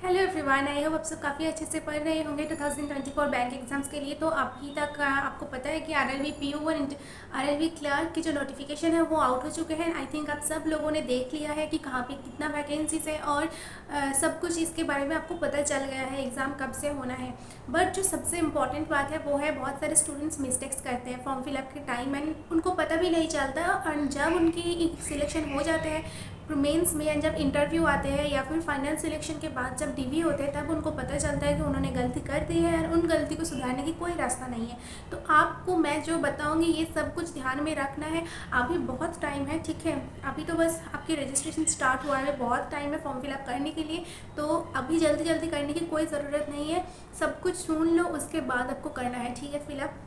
Hello everyone, I hope आप सब काफ़ी अच्छे से पढ़ रहे होंगे 2024 बैंक एग्जाम्स के लिए। तो अभी तक आपको पता है कि आरआरबी पीओ और आरआरबी क्लर्क की जो नोटिफिकेशन है वो आउट हो चुके हैं। आई थिंक आप सब लोगों ने देख लिया है कि कहाँ पे कितना वैकेंसीज है और सब कुछ इसके बारे में आपको पता चल गया है एग्ज़ाम कब से होना है। बट जो सबसे इम्पॉर्टेंट बात है वो है बहुत सारे स्टूडेंट्स मिस्टेक्स करते हैं फॉर्म फिलअप के टाइम एंड उनको पता भी नहीं चलता। और जब उनकी सिलेक्शन हो जाते हैं मेंस में, जब इंटरव्यू आते हैं या फिर फाइनल सिलेक्शन के बाद जब डीवी होते हैं, तब उनको पता चलता है कि उन्होंने गलती कर दी है और उन गलती को सुधारने की कोई रास्ता नहीं है। तो आपको मैं जो बताऊंगी ये सब कुछ ध्यान में रखना है। अभी बहुत टाइम है, ठीक है। अभी तो बस आपकी रजिस्ट्रेशन स्टार्ट हुआ है, बहुत टाइम है फॉर्म फिलअप करने के लिए। तो अभी जल्दी जल्दी करने की कोई ज़रूरत नहीं है, सब कुछ सुन लो उसके बाद आपको करना है, ठीक है फिलअप।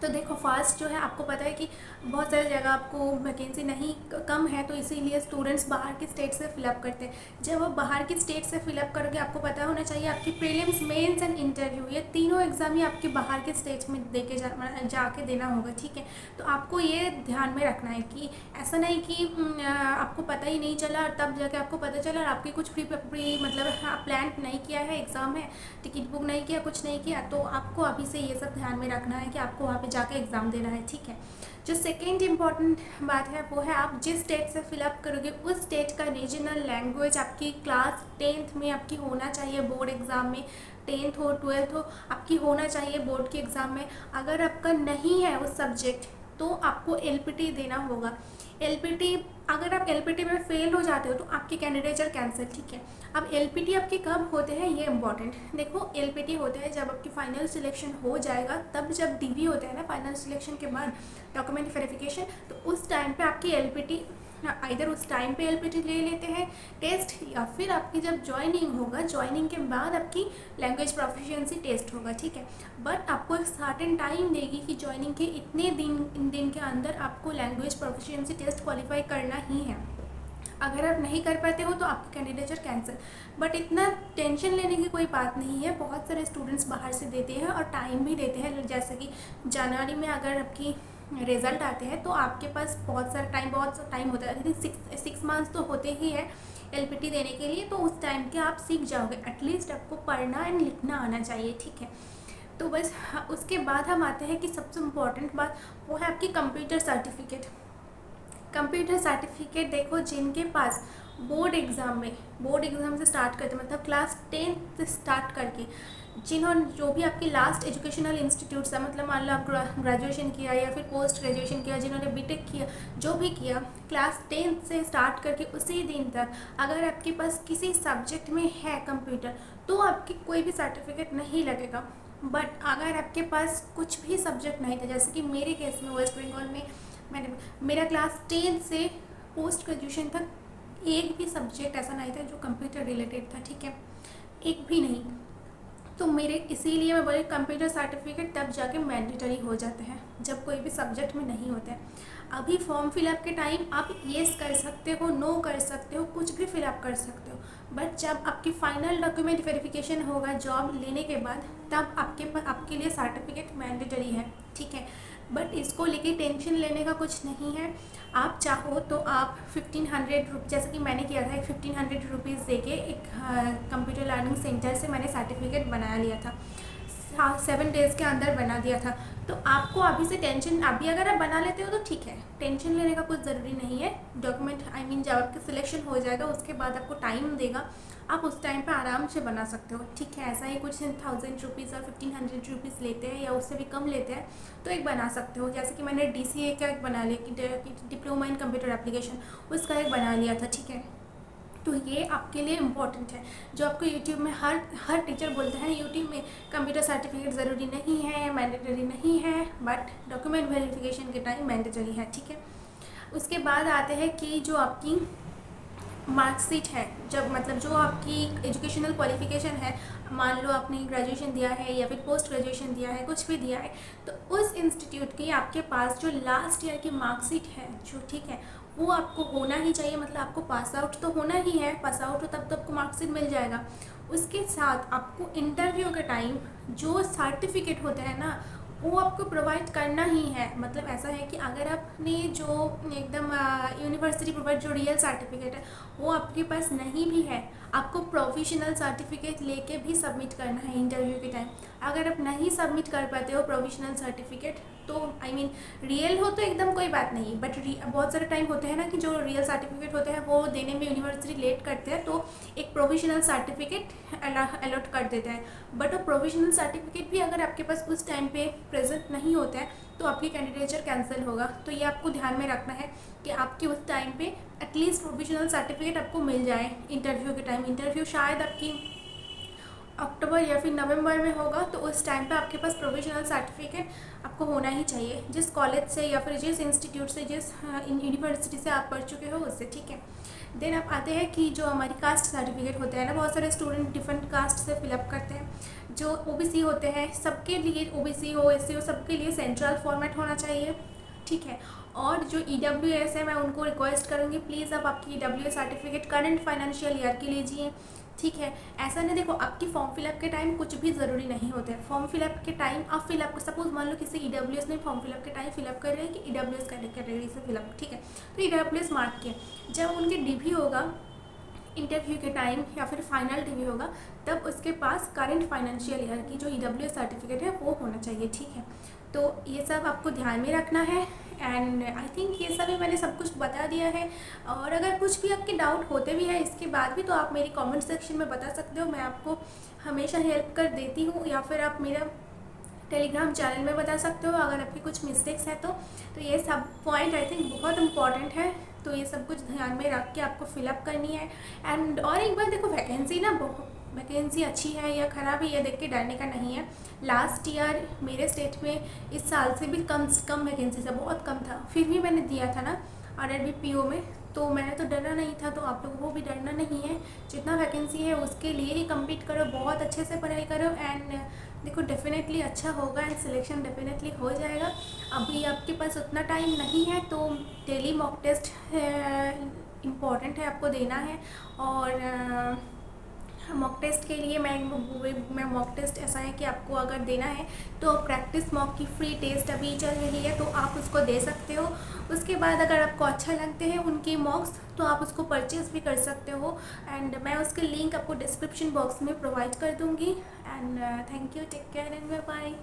तो देखो फास्ट जो है, आपको पता है कि बहुत सारी जगह आपको वैकेंसी नहीं कम है, तो इसीलिए स्टूडेंट्स बाहर की स्टेट से फिलअप करते हैं। जब आप बाहर की स्टेट से फिलअप करोगे, आपको पता होना चाहिए आपकी प्रीलिम्स, मेंस एंड इंटरव्यू, ये तीनों एग्जाम ही आपके बाहर के स्टेट्स में दे के जाके देना होगा, ठीक है। तो आपको ये ध्यान में रखना है कि ऐसा नहीं कि आपको पता ही नहीं चला और तब जाके आपको पता चला और आपके कुछ प्री मतलब प्लान नहीं किया है, एग्ज़ाम है, टिकट बुक नहीं किया, कुछ नहीं किया, तो आपको अभी से ये सब ध्यान में रखना है कि आपको वहाँ पे जाके एग्ज़ाम देना है, ठीक है। जो सेकेंड इम्पॉर्टेंट बात है वो है आप जिस स्टेट से फिलअप करोगे उस स्टेट का रीजनल लैंग्वेज आपकी क्लास 10th में आपकी होना चाहिए। बोर्ड एग्ज़ाम में 10th हो 12th हो आपकी होना चाहिए बोर्ड के एग्ज़ाम में। अगर आपका नहीं है उस सब्जेक्ट तो आपको एलपीटी देना होगा। एलपीटी, अगर आप एलपीटी में फेल हो जाते हो तो आपकी कैंडिडेचर कैंसिल, ठीक है। अब एलपीटी आपके कब होते हैं ये इंपॉर्टेंट देखो। एलपीटी होते हैं जब आपकी फाइनल सिलेक्शन हो जाएगा, तब जब डीवी होता है ना फाइनल सिलेक्शन के बाद डॉक्यूमेंट वेरिफिकेशन, तो उस टाइम पे आपकी एलपीटी, इधर उस टाइम पे एलपीटी ले लेते हैं टेस्ट, या फिर आपकी जब ज्वाइनिंग होगा, ज्वाइनिंग के बाद आपकी लैंग्वेज प्रोफिशिएंसी टेस्ट होगा, ठीक है। बट आपको एक सर्टेन टाइम देगी कि ज्वाइनिंग के इतने दिन के अंदर आपको लैंग्वेज प्रोफिशिएंसी टेस्ट क्वालिफाई करना ही है। अगर आप नहीं कर पाते हो तो आपकी कैंडिडेचर कैंसिल। बट इतना टेंशन लेने की कोई बात नहीं है, बहुत सारे स्टूडेंट्स बाहर से देते हैं और टाइम भी देते हैं। जैसे कि जनवरी में अगर आपकी रिज़ल्ट आते हैं तो आपके पास बहुत सा टाइम होता है। आई थिंक 6 मंथ्स तो होते ही है एलपीटी देने के लिए, तो उस टाइम के आप सीख जाओगे। एटलीस्ट आपको पढ़ना एंड लिखना आना चाहिए, ठीक है। तो बस उसके बाद हम आते हैं कि सबसे इम्पॉर्टेंट बात वो है आपकी कंप्यूटर सर्टिफिकेट। कंप्यूटर सर्टिफिकेट देखो, जिनके पास बोर्ड एग्ज़ाम से स्टार्ट करते मतलब क्लास 10 से स्टार्ट करके जिन्होंने जो भी आपकी लास्ट एजुकेशनल इंस्टीट्यूट्स है, मतलब मान लो आप ग्रेजुएशन किया या फिर पोस्ट ग्रेजुएशन किया, जिन्होंने बीटेक किया, जो भी किया क्लास 10 से स्टार्ट करके उसी दिन तक, अगर आपके पास किसी सब्जेक्ट में है कंप्यूटर तो आपकी कोई भी सर्टिफिकेट नहीं लगेगा। बट अगर आपके पास कुछ भी सब्जेक्ट नहीं था, जैसे कि मेरे केस में वेस्ट बंगाल में मेरा क्लास 10 से पोस्ट ग्रेजुएशन तक एक भी सब्जेक्ट ऐसा नहीं था जो कंप्यूटर रिलेटेड था, ठीक है, एक भी नहीं। तो मेरे इसीलिए मैं बोले कंप्यूटर सर्टिफिकेट तब जाके मैंडेटरी हो जाते हैं जब कोई भी सब्जेक्ट में नहीं होता है। अभी फॉर्म फिलअप के टाइम आप येस कर सकते हो, नो कर सकते हो, कुछ भी फिलअप कर सकते हो। बट जब आपकी फाइनल डॉक्यूमेंट वेरिफिकेशन होगा जॉब लेने के बाद, तब आपके लिए सर्टिफिकेट मैंडेटरी है, ठीक है। बट इसको लेके टेंशन लेने का कुछ नहीं है। आप चाहो तो आप 1500 जैसे कि मैंने किया था, 1500 रुपीज़ दे के एक कंप्यूटर लर्निंग सेंटर से मैंने सर्टिफिकेट बना लिया था, 7 डेज़ के अंदर बना दिया था। तो आपको अभी से टेंशन, अभी अगर आप बना लेते हो तो ठीक है, टेंशन लेने का कुछ ज़रूरी नहीं है। डॉक्यूमेंट जब आपका सिलेक्शन हो जाएगा उसके बाद आपको टाइम देगा, आप उस टाइम पे आराम से बना सकते हो, ठीक है। ऐसा ही कुछ 1000 रुपीज़ और 1500 रुपीज़ लेते हैं या उससे भी कम लेते हैं, तो एक बना सकते हो। जैसे कि मैंने DCA का एक बना लिया कि डिप्लोमा इन कंप्यूटर एप्लीकेशन, उसका एक बना लिया था, ठीक है। तो ये आपके लिए इम्पॉर्टेंट है। जो आपको यूट्यूब में हर टीचर बोलते हैं यूट्यूब में कंप्यूटर सर्टिफिकेट ज़रूरी नहीं है, मैंडेटरी नहीं है, बट डॉक्यूमेंट वेरिफिकेशन के टाइम मैंडेटरी है, ठीक है। उसके बाद आते हैं कि जो आपकी मार्कशीट है, जब मतलब जो आपकी एजुकेशनल क्वालिफिकेशन है, मान लो आपने ग्रेजुएशन दिया है या फिर पोस्ट ग्रेजुएशन दिया है, कुछ भी दिया है, तो उस इंस्टीट्यूट की आपके पास जो लास्ट ईयर की मार्कशीट है जो, ठीक है, वो आपको होना ही चाहिए। मतलब आपको पास आउट तो होना ही है, पास आउट हो तब तो आपको मार्कशीट मिल जाएगा। उसके साथ आपको इंटरव्यू के टाइम जो सर्टिफिकेट होते हैं ना, वो आपको प्रोवाइड करना ही है। मतलब ऐसा है कि अगर आपने जो एकदम यूनिवर्सिटी प्रोवाइड जो रियल सर्टिफिकेट है वो आपके पास नहीं भी है, आपको प्रोविजनल सर्टिफिकेट लेके भी सबमिट करना है इंटरव्यू के टाइम। अगर आप नहीं सबमिट कर पाते हो प्रोविजनल सर्टिफिकेट तो रियल हो तो एकदम कोई बात नहीं, बट बहुत सारे टाइम होते हैं ना कि जो रियल सर्टिफिकेट होते हैं वो देने में यूनिवर्सिटी लेट करते हैं, तो एक प्रोविजनल सर्टिफिकेट अलॉट कर देता है। बट वो प्रोविजनल सर्टिफिकेट भी अगर आपके पास उस टाइम पे प्रेजेंट नहीं होता है तो आपकी कैंडिडेचर कैंसिल होगा। तो ये आपको ध्यान में रखना है कि आपके उस टाइम पे एटलीस्ट प्रोविजनल सर्टिफिकेट आपको मिल जाए इंटरव्यू के टाइम। इंटरव्यू शायद आपकी अक्टूबर या फिर नवंबर में होगा, तो उस टाइम पे आपके पास प्रोविजनल सर्टिफिकेट आपको होना ही चाहिए, जिस कॉलेज से या फिर जिस इंस्टीट्यूट से, जिस यूनिवर्सिटी से आप पढ़ चुके हो उससे, ठीक है। देन आप आते हैं कि जो हमारी कास्ट सर्टिफिकेट होते हैं ना, बहुत सारे स्टूडेंट डिफरेंट कास्ट से फिलअप करते हैं। जो ओबीसी होते हैं सबके लिए, ओबीसी हो एससी हो सबके लिए सेंट्रल फॉर्मेट होना चाहिए, ठीक है। और जो ईडब्ल्यूएस है मैं उनको रिक्वेस्ट करूँगी प्लीज़ आप आपकी EWS certificate current financial year की लीजिए, ठीक है। ऐसा नहीं, देखो आपकी फॉर्म फिलअप के टाइम कुछ भी ज़रूरी नहीं होता है। फॉर्म फिलअप के टाइम आप फिलअप, सपोज मान लो किसी ईडब्ल्यूएस ने फॉर्म फिलअप के टाइम फिलअप कर रहे हैं कि ईडब्ल्यूएस कैटेगरी से फिलअप, ठीक है, तो ईडब्ल्यूएस मार्क के जब उनके डीवी होगा इंटरव्यू के टाइम या फिर फाइनल डीवी होगा तब उसके पास करंट फाइनेंशियल ईयर की जो ईडब्ल्यूएस सर्टिफिकेट है वो होना चाहिए, ठीक है। तो ये सब आपको ध्यान में रखना है एंड आई थिंक ये सभी मैंने सब कुछ बता दिया है। और अगर कुछ भी आपके डाउट होते भी हैं इसके बाद भी तो आप मेरी कमेंट सेक्शन में बता सकते हो, मैं आपको हमेशा हेल्प कर देती हूँ, या फिर आप मेरा टेलीग्राम चैनल में बता सकते हो अगर आपकी कुछ मिस्टेक्स हैं तो ये सब पॉइंट आई थिंक बहुत इंपॉर्टेंट है, तो ये सब कुछ ध्यान में रख के आपको फिलअप करनी है। एंड और एक बार देखो, वैकेंसी ना वैकेंसी अच्छी है या ख़राब है ये देख के डरने का नहीं है। लास्ट ईयर मेरे स्टेट में इस साल से भी कम वैकेंसी था, बहुत कम था, फिर भी मैंने दिया था ना RRB PO में, तो मैंने तो डरना नहीं था। तो आप लोगों को भी डरना नहीं है, जितना वैकेंसी है उसके लिए ही कम्पीट करो, बहुत अच्छे से पढ़ाई करो एंड देखो डेफिनेटली अच्छा होगा एंड सिलेक्शन डेफिनेटली हो जाएगा। अभी आपके पास उतना टाइम नहीं है तो डेली मॉक टेस्ट इम्पॉर्टेंट है, आपको देना है। और मॉक टेस्ट के लिए मैं मॉक टेस्ट ऐसा है कि आपको अगर देना है तो प्रैक्टिस मॉक की फ्री टेस्ट अभी चल रही है तो आप उसको दे सकते हो। उसके बाद अगर आपको अच्छा लगते हैं उनके मॉक्स तो आप उसको परचेज़ भी कर सकते हो एंड मैं उसके लिंक आपको डिस्क्रिप्शन बॉक्स में प्रोवाइड कर दूँगी। And thank you, take care and bye bye.